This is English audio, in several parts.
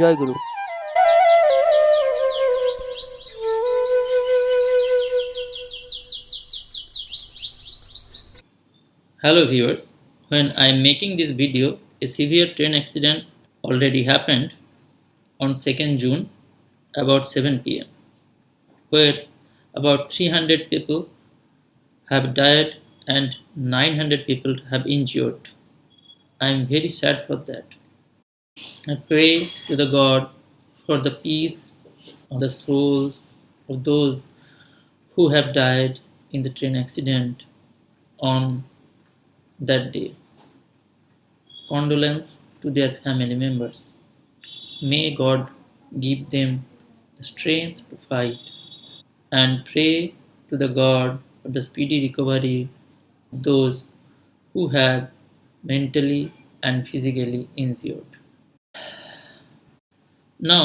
Joy Guru. Hello viewers, when I am making this video, a severe train accident already happened on 2nd June about 7 pm, where about 300 people have died and 900 people have injured. I am very sad for that. I pray to the God for the peace of the souls of those who have died in the train accident on that day. Condolence to their family members. May God give them the strength to fight, and pray to the God for the speedy recovery of those who have mentally and physically injured. Now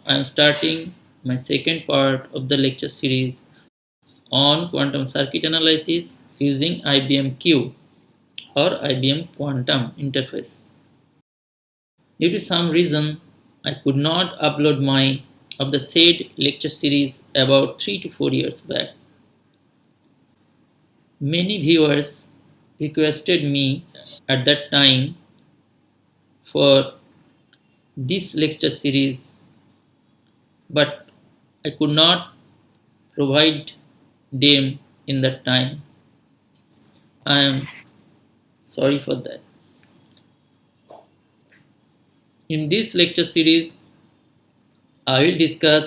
I am starting my second part of the lecture series on quantum circuit analysis using IBM Q or IBM Quantum Interface. Due to some reason, I could not upload my of the said lecture series about 3 to 4 years back. Many viewers requested me at that time for this lecture series, but I could not provide them in that time. I am sorry for that. In this lecture series, I will discuss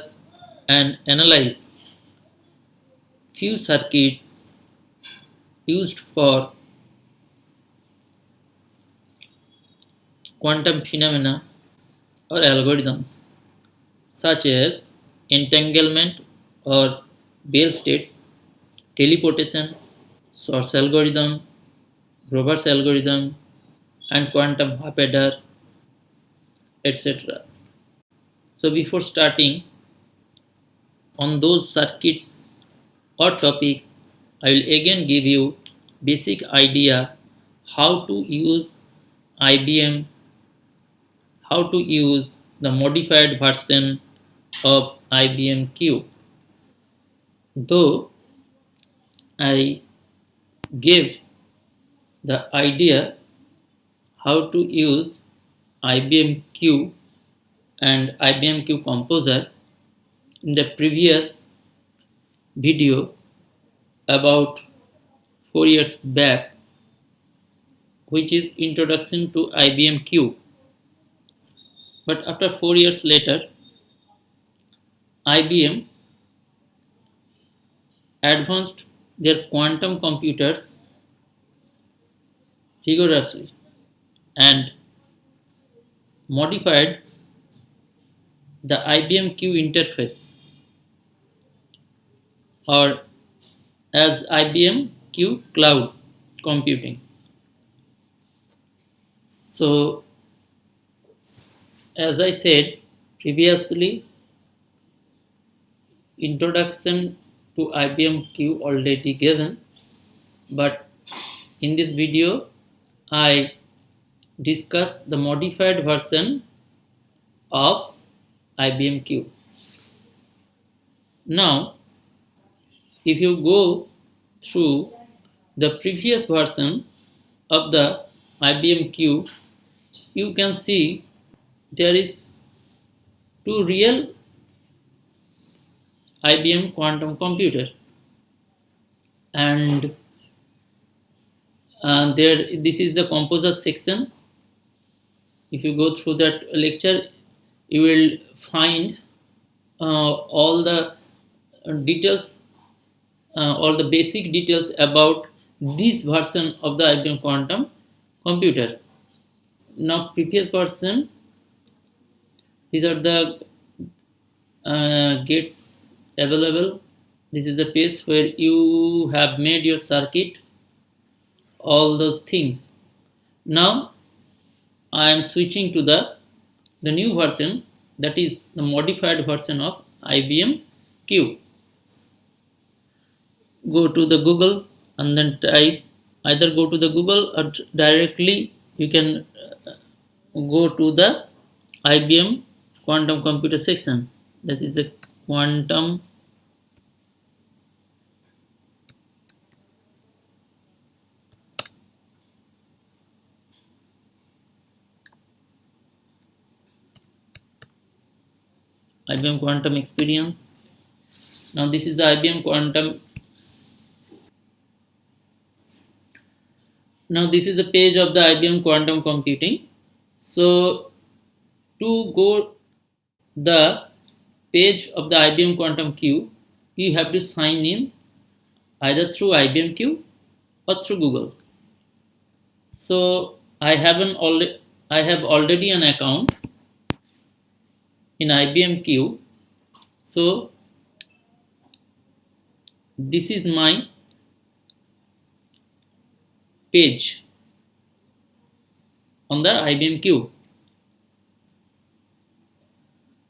and analyze few circuits used for quantum phenomena or algorithms such as entanglement or Bell states, teleportation, source algorithm, Grover's algorithm, and quantum half adder, etc. So before starting on those circuits or topics, I will again give you basic idea how to use IBM, how to use the modified version of IBM Q. Though I gave the idea how to use IBM Q and IBM Q Composer in the previous video about 4 years back, which is introduction to IBM Q. But after 4 years later, IBM advanced their quantum computers rigorously and modified the IBM Q interface, or as IBM Q Cloud Computing. So as I said previously, introduction to IBM Q already given, but in this video I discuss the modified version of IBM Q. Now if you go through the previous version of the IBM Q, you can see there is two real IBM quantum computer, and this is the composer section. If you go through that lecture, you will find all the details, all the basic details about this version of the IBM quantum computer. Now previous version, these are the gates available. This is the page where you have made your circuit, all those things. Now I am switching to the new version, that is the modified version of IBM Q. Go to the Google and then type, either go to the Google or directly you can go to the IBM quantum computer section. This is the quantum IBM quantum experience. Now this is the IBM quantum. Now this is the page of the IBM quantum computing. So to go the page of the IBM quantum queue, you have to sign in either through IBM queue or through Google. So I have already an account in IBM queue. So this is my page on the IBM queue.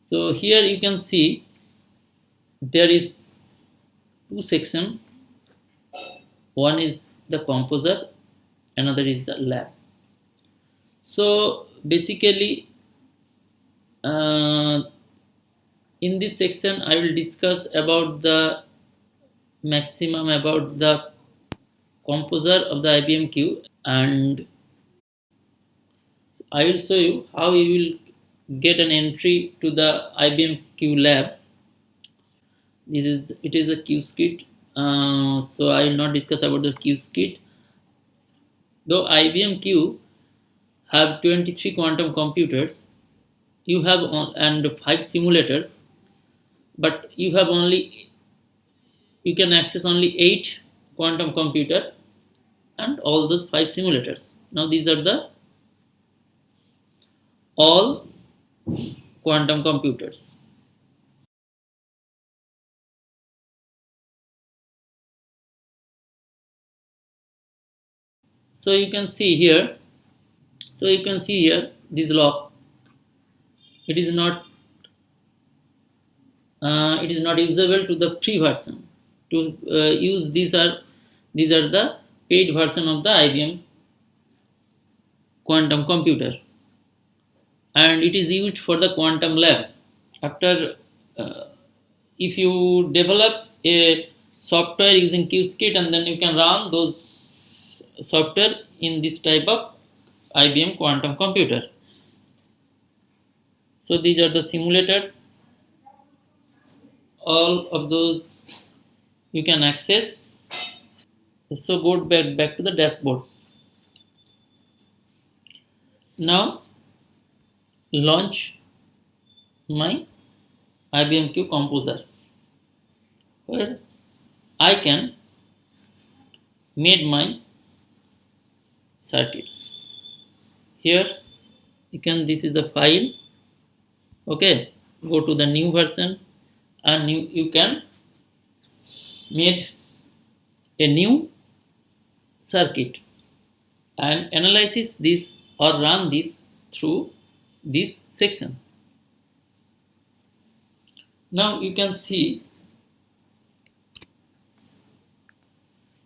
So here you can see there is two sections. One is the composer, another is the lab. So basically in this section I will discuss about the maximum about the composer of the IBM queue, and I will show you how you will get an entry to the IBM queue lab. It is a queue skit. So I will not discuss about the queue skit. Though IBM queue have 23 quantum computers, you have and 5 simulators, but you can access only 8 quantum computer and all those 5 simulators. Now these are the all quantum computers. So you can see here. This lock. It is not usable to the free version. To use these are the paid version of the IBM quantum computer, and it is used for the quantum lab. After if you develop a software using QSkit, and then you can run those software in this type of IBM quantum computer. So these are the simulators. All of those you can access. So go back to the dashboard. Now launch my IBM Q Composer, where I can made my circuits. Here you can, this is the file. Okay, go to the new version, and you can made a new circuit and analysis this or run this through this section. Now you can see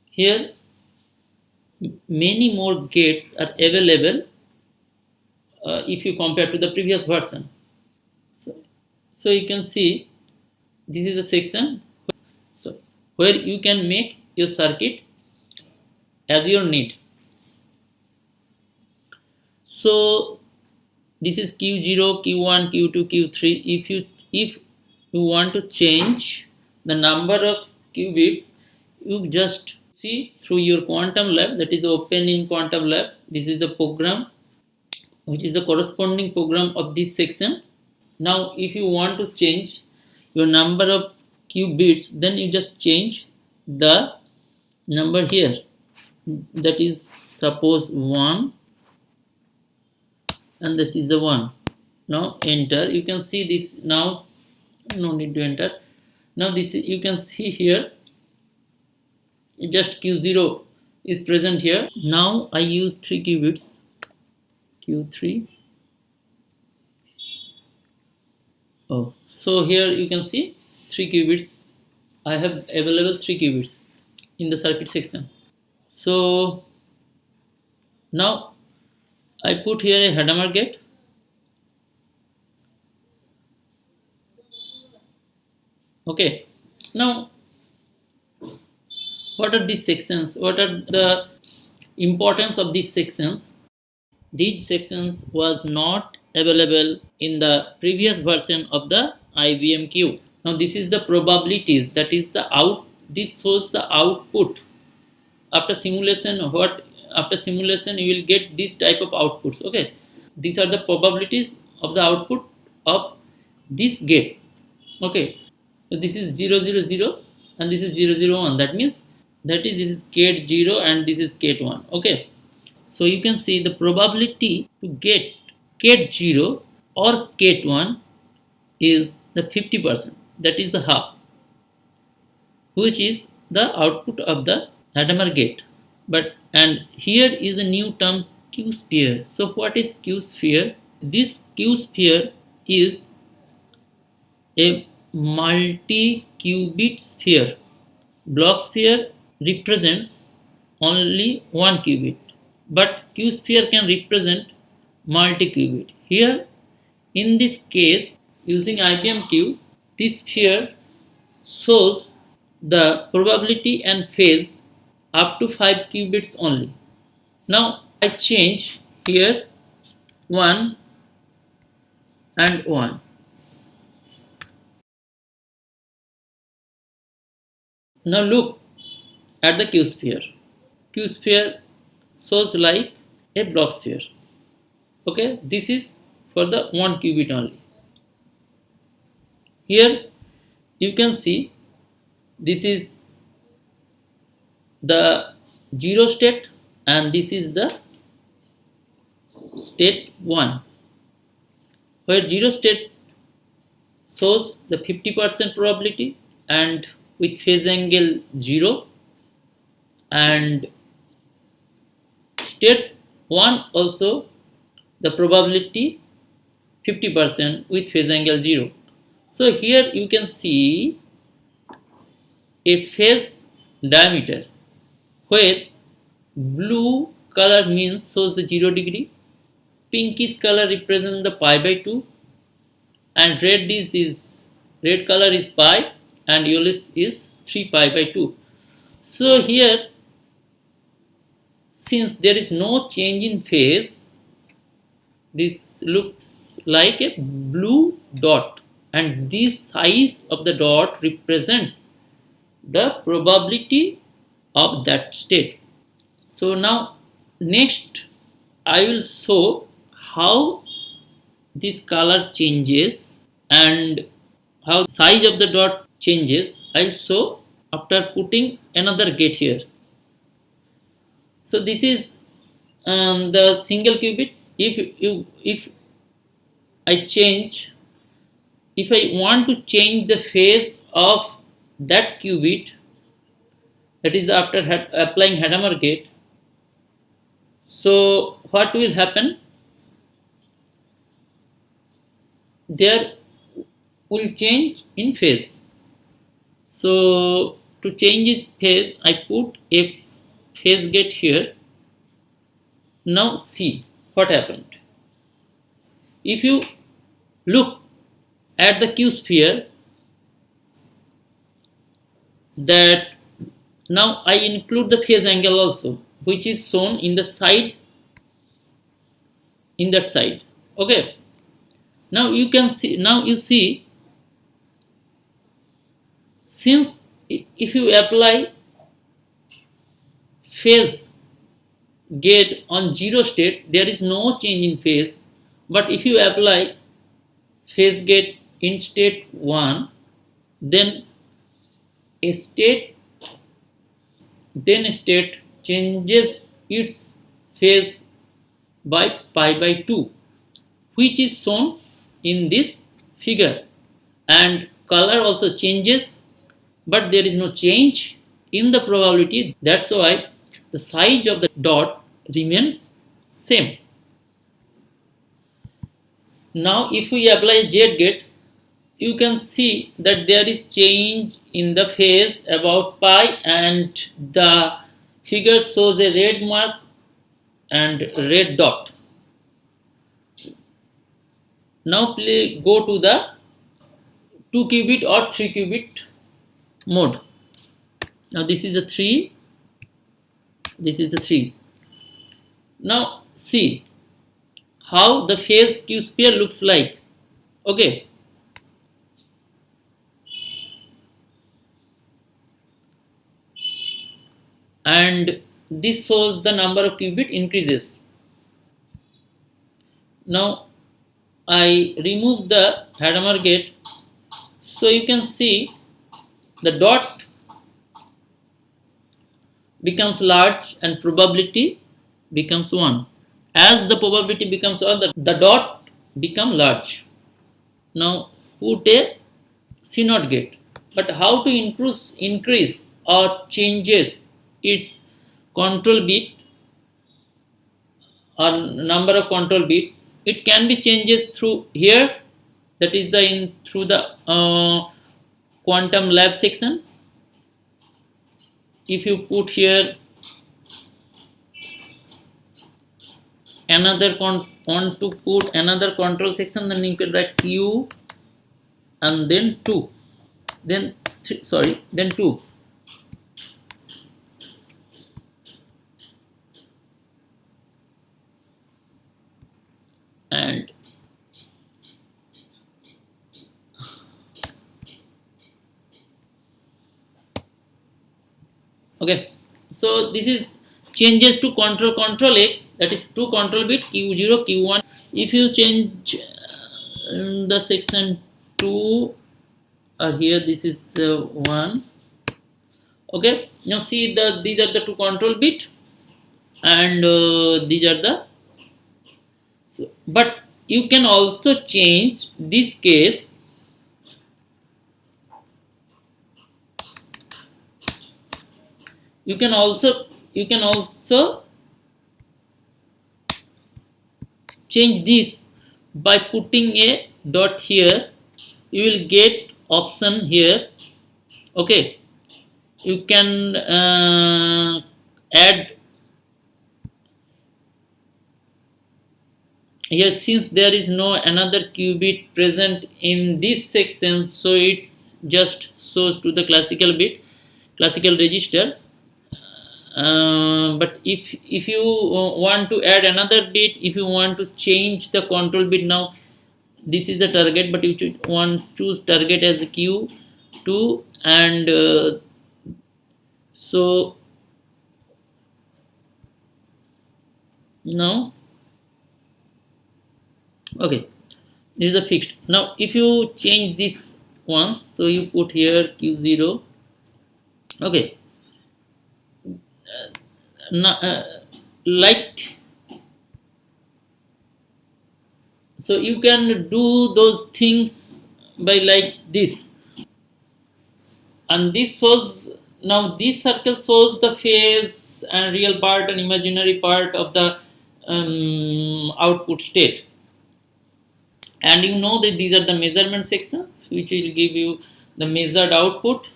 here many more gates are available if you compare to the previous version. So you can see this is a section where you can make your circuit as your need. So this is Q0, Q1, Q2, Q3. If you want to change the number of qubits, you just see through your quantum lab, that is open in quantum lab. This is the program which is the corresponding program of this section. Now if you want to change your number of qubits, then you just change the number here, that is suppose 1, and this is the 1. Now enter. You can see this now, no need to enter. Now this is, you can see here just Q0 is present here. Now I use 3 qubits, Q3. Oh, so here you can see 3 qubits. I have available 3 qubits in the circuit section. So now I put here a Hadamard gate. Okay, now what are these sections? What are the importance of these sections? These sections was not available in the previous version of the IBM Q. Now this is the probabilities, that is the out, this shows the output after simulation. What after simulation you will get this type of outputs. Okay, these are the probabilities of the output of this gate. Okay, so this is 000 and this is 001. That means that is, this is gate 0 and this is gate 1. Okay, so you can see the probability to get gate 0 or gate 1 is the 50%, that is the half, which is the output of the Hadamard gate. But and here is a new term, Q sphere. So what is Q sphere? This Q sphere is a multi-qubit sphere. Block sphere represents only one qubit, but Q sphere can represent multi-qubit. Here, in this case, using IBM Q, this sphere shows the probability and phase up to 5 qubits only. Now I change here 1 and 1. Now look at the Q sphere. Q sphere shows like a block sphere. Okay, this is for the 1 qubit only. Here you can see this is the 0 state and this is the state 1, where 0 state shows the 50% probability and with phase angle 0, and state 1 also the probability 50% with phase angle 0. So here you can see a phase diameter where blue color means shows the 0 degree, pinkish color represents the pi by 2, and red color is pi and yellow is 3 pi by 2. So here, since there is no change in phase, this looks like a blue dot, and this size of the dot represent the probability of that state. So now next I will show how this color changes and how size of the dot changes. I'll show after putting another gate here. So this is the single qubit. If I change, if I want to change the phase of that qubit, that is after applying Hadamard gate, so what will happen? There will change in phase. So to change its phase, I put a phase gate here. Now see what happened. If you look at the Q sphere, that now I include the phase angle also, which is shown in the side, in that side. Okay, now you can see, now you see, since if you apply phase gate on 0 state, there is no change in phase, but if you apply phase gate in state 1, then a state changes its phase by pi by 2, which is shown in this figure, and color also changes, but there is no change in the probability. That's why the size of the dot remains same. Now if we apply Z gate, you can see that there is change in the phase about pi, and the figure shows a red mark and red dot. Now go to the 2 qubit or 3 qubit mode. Now this is a 3, this is a 3. Now see how the phase q sphere looks like. Okay, and this shows the number of qubit increases. Now I remove the Hadamard gate, so you can see the dot becomes large and probability becomes 1. As the probability becomes 1, the dot become large. Now put a C not gate, but how to increase or changes its control bit or number of control bits? It can be changes through here, that is the through the quantum lab section. If you put here another want to put another control section, then you can write q and then 2, then then 2, and okay, so this is changes to control x, that is 2 control bit q0 q1. If you change the section 2 here, this is 1. Okay, now see these are the 2 control bit, and these are the, so, but you can also change this case. You can also change this by putting a dot here. You will get option here. Okay, you can add here, since there is no another qubit present in this section, so it's just shows to the classical register. But if you want to add another bit, if you want to change the control bit, now this is the target, but you should choose target as the q2, and so now okay, this is a fixed. Now if you change this one, so you put here q0. Okay, now like, so you can do those things by like this, and this shows, now this circle shows the phase and real part and imaginary part of the output state. And you know that these are the measurement sections which will give you the measured output.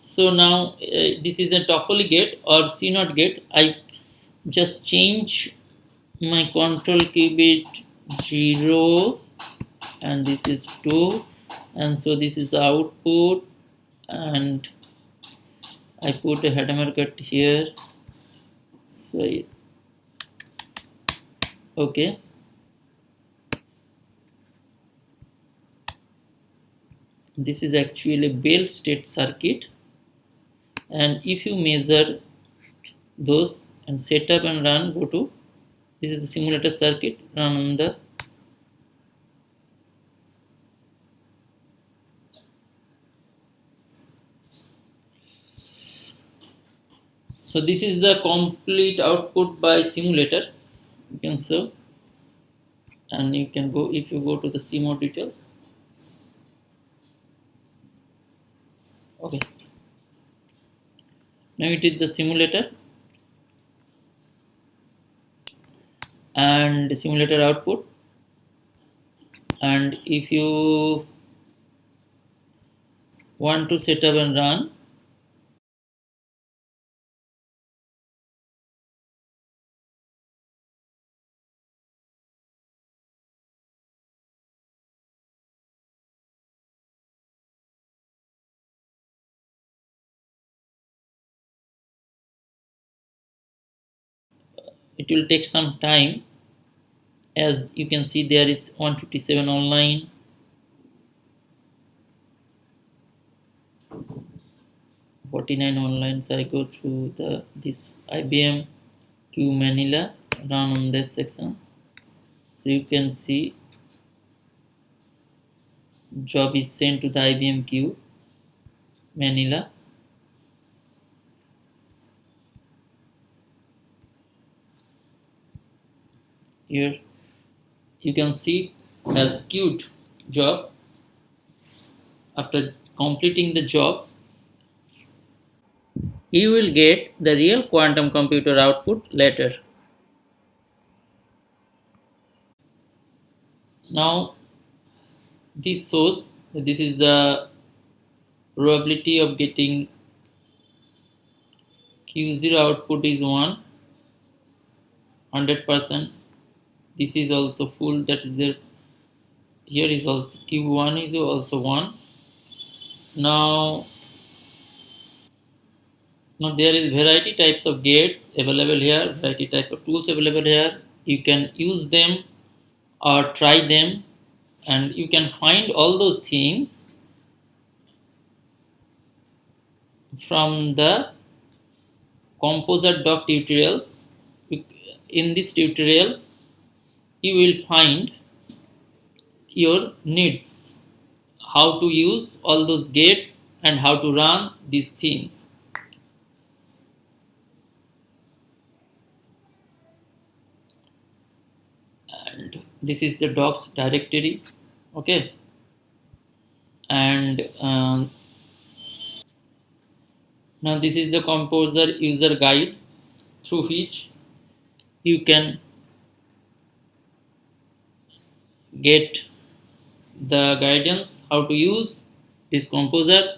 So now this is a Toffoli gate or C not gate. I just change my control qubit 0, and this is 2, and so this is the output, and I put a Hadamard gate here. So okay, this is actually a Bell state circuit, and if you measure those and set up and run, go to, this is the simulator circuit, run on the, so this is the complete output by simulator. You can see, and you can go, if you go to the CMOD details. Okay, now it is the simulator and the simulator output, and if you want to set up and run, it will take some time. As you can see, there is 157 online, 49 online. So I go through the this IBM Q Manila, run on this section. So you can see job is sent to the IBM Q Manila. Here you can see has queued job. After completing the job, you will get the real quantum computer output later. Now this shows that this is the probability of getting Q0 output is 100%. This is also full, that is there. Here is also Q1 is also 1. Now there is variety types of gates available here, variety types of tools available here. You can use them or try them, and you can find all those things from the composer doc tutorials. In this tutorial you will find your needs, how to use all those gates and how to run these things. And this is the docs directory. Okay, and now this is the composer user guide through which you can get the guidance how to use this composer.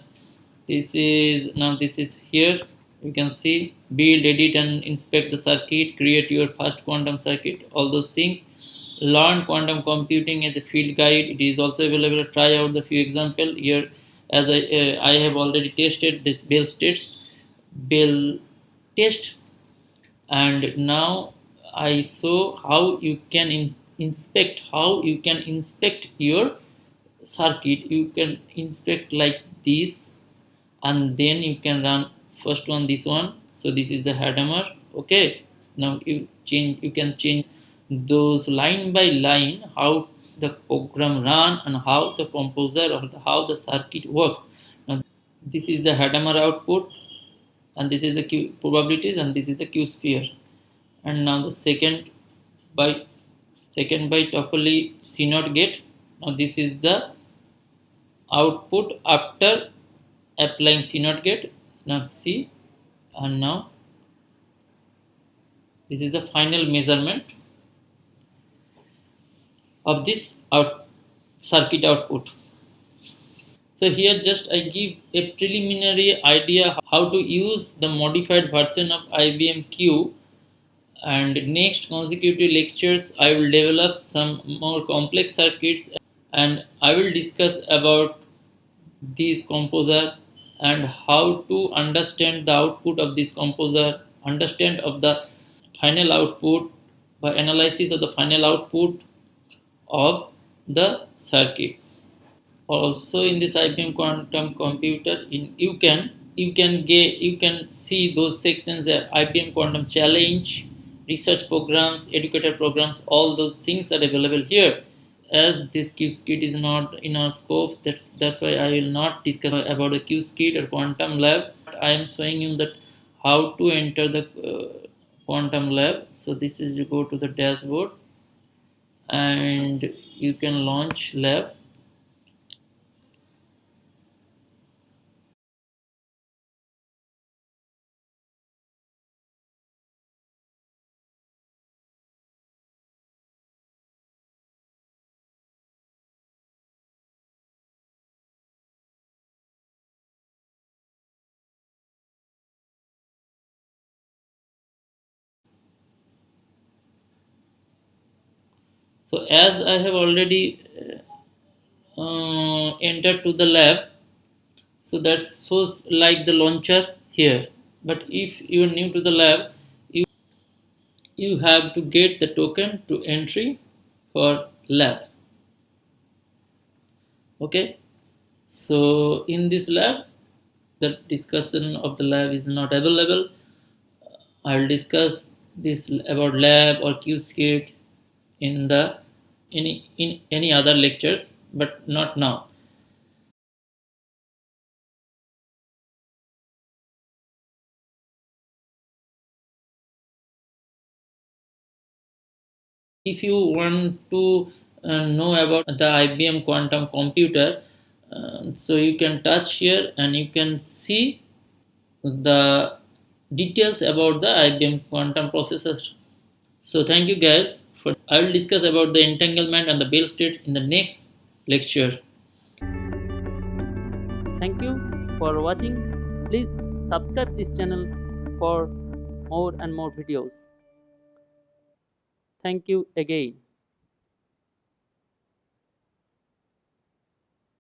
This is here. You can see build, edit and inspect the circuit, create your first quantum circuit, all those things. Learn quantum computing as a field guide. It is also available. Try out the few example here. As I have already tested this Bell test, and now I show how you can inspect your circuit. You can inspect like this, and then you can run first one, this one. So this is the hammer. Okay, now you can change those line by line how the program run and how the composer or how the circuit works. Now this is the hammer output, and this is the Q probabilities, and this is the Q sphere. And now the second by topology CNOT gate. Now this is the output after applying CNOT gate. Now see, and now this is the final measurement of this circuit output. So here just I give a preliminary idea how to use the modified version of IBM Q, and next consecutive lectures I will develop some more complex circuits, and I will discuss about this composer and how to understand the output of this composer, understand of the final output by analysis of the final output of the circuits. Also in this IBM quantum computer, you can see those sections that IBM quantum challenge, research programs, educator programs, all those things are available here. As this QSKIT is not in our scope, that's why I will not discuss about the QSKIT or quantum lab. I am showing you that how to enter the quantum lab. So this is, you go to the dashboard and you can launch lab. So as I have already entered to the lab, so that shows like the launcher here. But if you are new to the lab, you have to get the token to entry for lab. Okay, so in this lab, the discussion of the lab is not available. I'll discuss this about lab or QSkit in the in any other lectures, but not now. If you want to know about the IBM quantum computer, so you can touch here and you can see the details about the IBM quantum processor. So thank you guys for. I will discuss about the entanglement and the Bell state in the next lecture. Thank you for watching. Please subscribe this channel for more and more videos. Thank you again.